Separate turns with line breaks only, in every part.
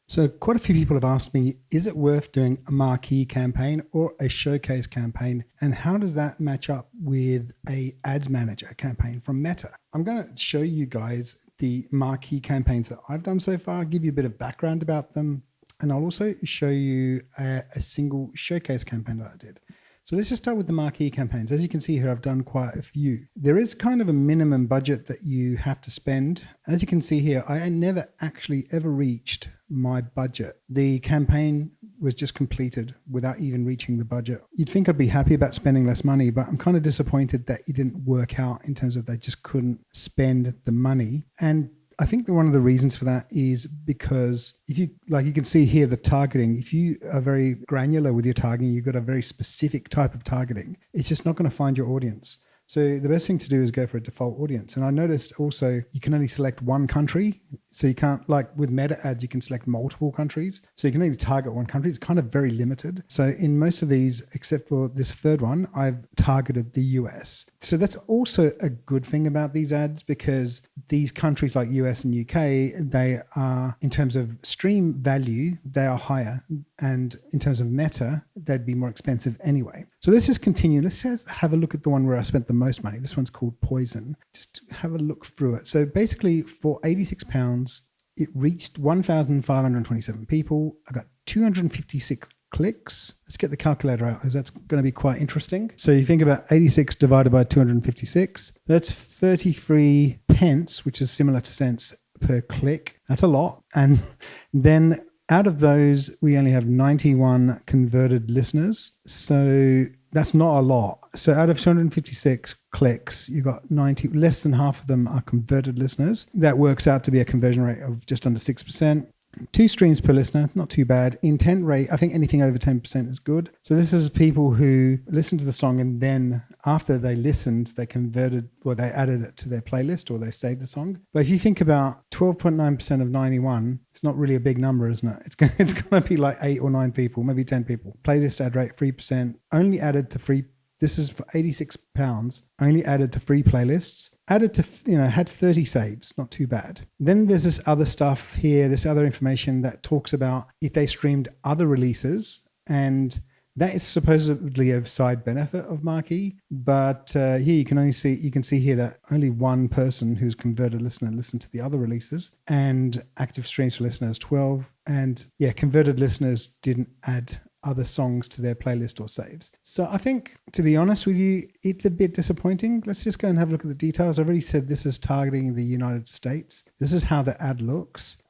So quite a few people have asked me, is it worth doing a marquee campaign or a showcase campaign? And how does that match up with a ads manager campaign from Meta? I'm going to show you guys the marquee campaigns that I've done so far, give you a bit of background about them, and I'll also show you a single showcase campaign that I did. So let's just start with the marquee campaigns. As you can see here, I've done quite a few. There is kind of a minimum budget that you have to spend. As you can see here, I never actually ever reached my budget. The campaign was just completed without even reaching the budget. You'd think I'd be happy about spending less money, but I'm kind of disappointed that it didn't work out in terms of they just couldn't spend the money. And I think that one of the reasons for that is because if you, like you can see here, the targeting, if you are very granular with your targeting, you've got a very specific type of targeting, it's just not going to find your audience. So the best thing to do is go for a default audience. And I noticed also you can only select one country. So you can't, like with meta ads, you can select multiple countries. So you can only target one country. It's kind of very limited. So in most of these, except for this third one, I've targeted the US. So that's also a good thing about these ads, because these countries like US and UK, they are, in terms of stream value, they are higher. And in terms of meta, they'd be more expensive anyway. So let's just continue. Let's just have a look at the one where I spent the most money. This one's called Poison. Just have a look through it. So basically for £86, it reached 1,527 people. I got 256 clicks. Let's get the calculator out, because that's going to be quite interesting. So you think about 86 divided by 256. That's 33 pence, which is similar to cents per click. That's a lot. And then out of those, we only have 91 converted listeners. So that's not a lot. So out of 256 clicks, you've got 90, less than half of them are converted listeners. That works out to be a conversion rate of just under 6%. 2 streams per listener, not too bad. Intent rate, I think anything over 10% is good. So this is people who listened to the song and then after they listened, they converted, or they added it to their playlist, or they saved the song. But if you think about 12.9% of 91, it's not really a big number, isn't it? It's going to be like 8 or 9 people, maybe 10 people. Playlist ad rate, 3%, only added to free. This is for £86, only added to free playlists, added to, had 30 saves, not too bad. Then there's this other stuff here, this other information that talks about if they streamed other releases, and that is supposedly a side benefit of Marquee. But here you can see here that only one person who's converted listener listened to the other releases, and active streams for listeners 12. And yeah, converted listeners didn't add other songs to their playlist or saves. So I think, to be honest with you, it's a bit disappointing. Let's just go and have a look at the details. I've already said this is targeting the United States. This is how the ad looks.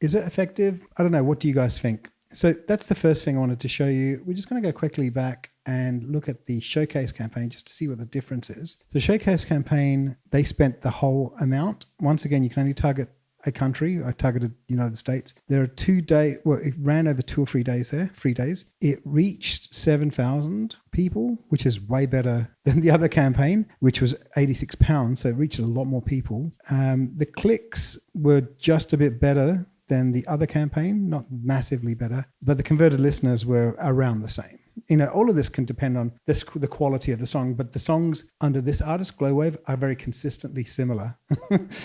Is it effective? I don't know. What do you guys think? So that's the first thing I wanted to show you. We're just going to go quickly back and look at the showcase campaign just to see what the difference is. The showcase campaign, they spent the whole amount. Once again, you can only target a country. I targeted United States. There are 2 days, well, it ran over 2 or 3 days there, 3 days. It reached 7,000 people, which is way better than the other campaign, which was £86. So it reached a lot more people. The clicks were just a bit better than the other campaign, not massively better, but the converted listeners were around the same. All of this can depend on the quality of the song, but the songs under this artist, Glowwave, are very consistently similar.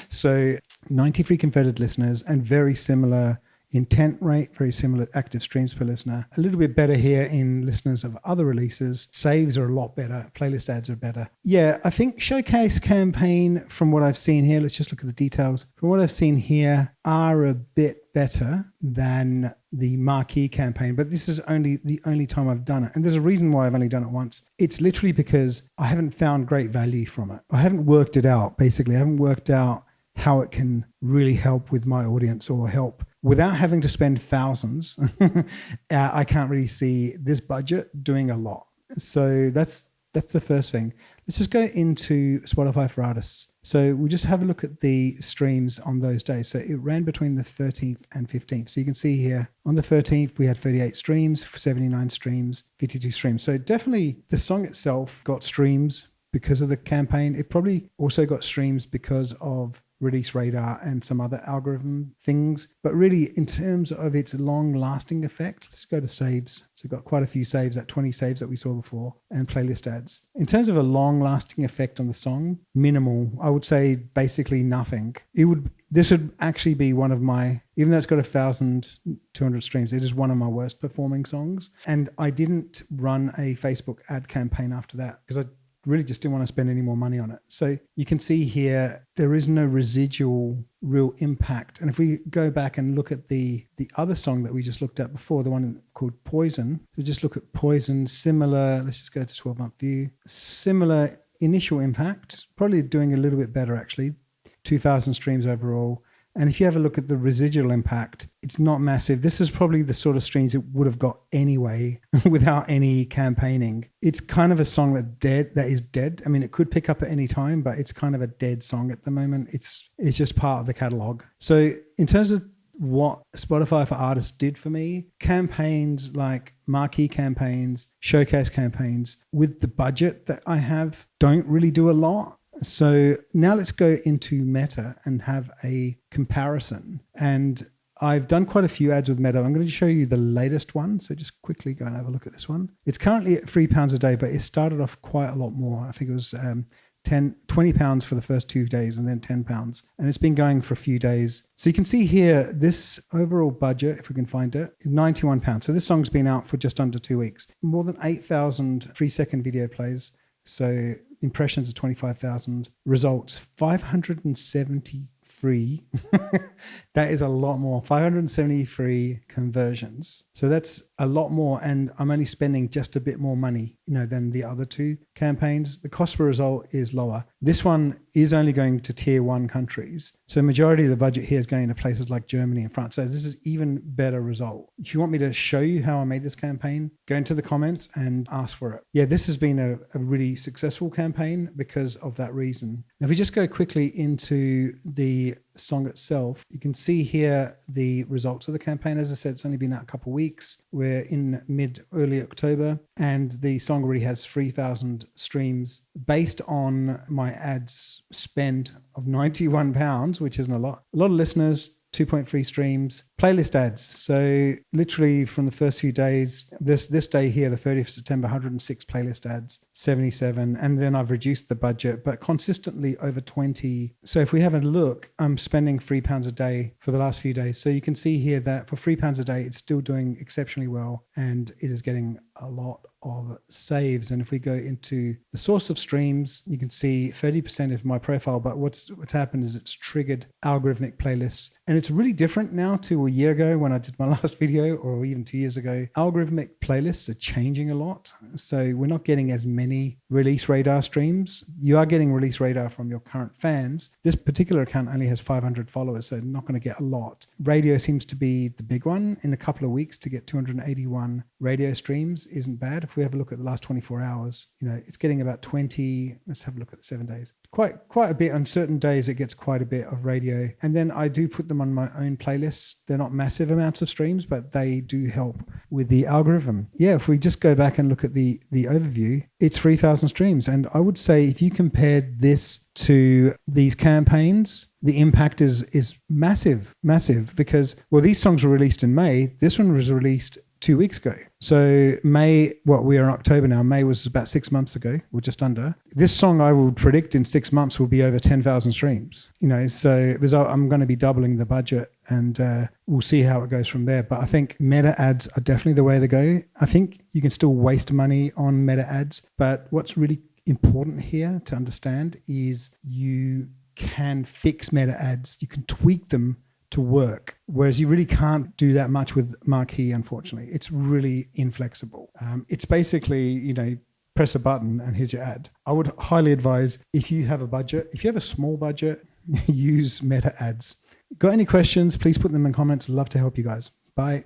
So 93 converted listeners and very similar intent rate, very similar active streams per listener. A little bit better here in listeners of other releases. Saves are a lot better. Playlist ads are better. Yeah, I think showcase campaign, from what I've seen here, let's just look at the details. From what I've seen here, are a bit better than the marquee campaign, but this is the only time I've done it. And there's a reason why I've only done it once. It's literally because I haven't found great value from it. I haven't worked it out, basically. I haven't worked out how it can really help with my audience or help without having to spend thousands. I can't really see this budget doing a lot. So that's the first thing. Let's just go into Spotify for Artists. So we'll just have a look at the streams on those days. So it ran between the 13th and 15th. So you can see here on the 13th, we had 38 streams, 79 streams, 52 streams. So definitely the song itself got streams because of the campaign. It probably also got streams because of release radar and some other algorithm things. But really, in terms of its long-lasting effect, let's go to saves. So we've got quite a few saves, that 20 saves that we saw before, and playlist ads. In terms of a long-lasting effect on the song, minimal. I would say basically nothing. this would actually be one of my, even though it's got 1,200 streams, it is one of my worst performing songs. And I didn't run a Facebook ad campaign after that because I really just didn't want to spend any more money on it. So you can see here, there is no residual real impact. And if we go back and look at the other song that we just looked at before, the one called Poison, so just look at Poison, similar, let's just go to 12-month view, similar initial impact, probably doing a little bit better actually, 2,000 streams overall. And if you have a look at the residual impact, it's not massive. This is probably the sort of streams it would have got anyway without any campaigning. It's kind of a song that is dead. I mean, it could pick up at any time, but it's kind of a dead song at the moment. It's just part of the catalog. So in terms of what Spotify for Artists did for me, campaigns like marquee campaigns, showcase campaigns with the budget that I have don't really do a lot. So now let's go into Meta and have a comparison. And I've done quite a few ads with Meta. I'm going to show you the latest one. So just quickly go and have a look at this one. It's currently at £3 a day, but it started off quite a lot more. I think it was £20 for the first 2 days and then £10. And it's been going for a few days. So you can see here, this overall budget, if we can find it, £91. So this song's been out for just under 2 weeks. More than 8,000 3-second video plays. So impressions of 25,000, results 573. That is a lot more. 573 conversions. So that's a lot more. And I'm only spending just a bit more money, than the other two campaigns. The cost per result is lower. This one is only going to tier 1 countries. So majority of the budget here is going to places like Germany and France. So this is even better result. If you want me to show you how I made this campaign, go into the comments and ask for it. Yeah, this has been a really successful campaign because of that reason. Now, if we just go quickly into the song itself, you can see here the results of the campaign. As I said, it's only been out a couple of weeks. We're in early October, and the song already has 3,000 streams based on my ads spend of £91, which isn't a lot. A lot of listeners, 2.3 streams, playlist ads. So literally from the first few days, this day here, the 30th of September, 106 playlist ads, 77. And then I've reduced the budget, but consistently over 20. So if we have a look, I'm spending £3 a day for the last few days. So you can see here that for £3 a day, it's still doing exceptionally well. And it is getting a lot of saves. And if we go into the source of streams, you can see 30% of my profile, but what's happened is it's triggered algorithmic playlists. And it's really different now to a year ago when I did my last video, or even 2 years ago. Algorithmic playlists are changing a lot. So we're not getting as many release radar streams. You are getting release radar from your current fans. This particular account only has 500 followers, so not going to get a lot. Radio seems to be the big one. In a couple of weeks to get 281 radio streams isn't bad. If we have a look at the last 24 hours, it's getting about 20. Let's have a look at the 7 days. Quite a bit. On certain days, it gets quite a bit of radio. And then I do put them on my own playlists. They're not massive amounts of streams, but they do help with the algorithm. Yeah, if we just go back and look at the overview, it's 3,000 streams. And I would say if you compared this to these campaigns, the impact is massive because, these songs were released in May. This one was released 2 weeks ago. So May, we are in October now. May was about 6 months ago, or just under. This song I would predict in 6 months will be over 10,000 streams. So I'm going to be doubling the budget, and we'll see how it goes from there. But I think meta ads are definitely the way to go. I think you can still waste money on meta ads, but what's really important here to understand is you can fix meta ads. You can tweak them to work, whereas you really can't do that much with Marquee, unfortunately. It's really inflexible. It's basically, press a button and here's your ad. I would highly advise, if you have a budget, if you have a small budget, use meta ads. Got any questions, please put them in comments. I'd love to help you guys. Bye.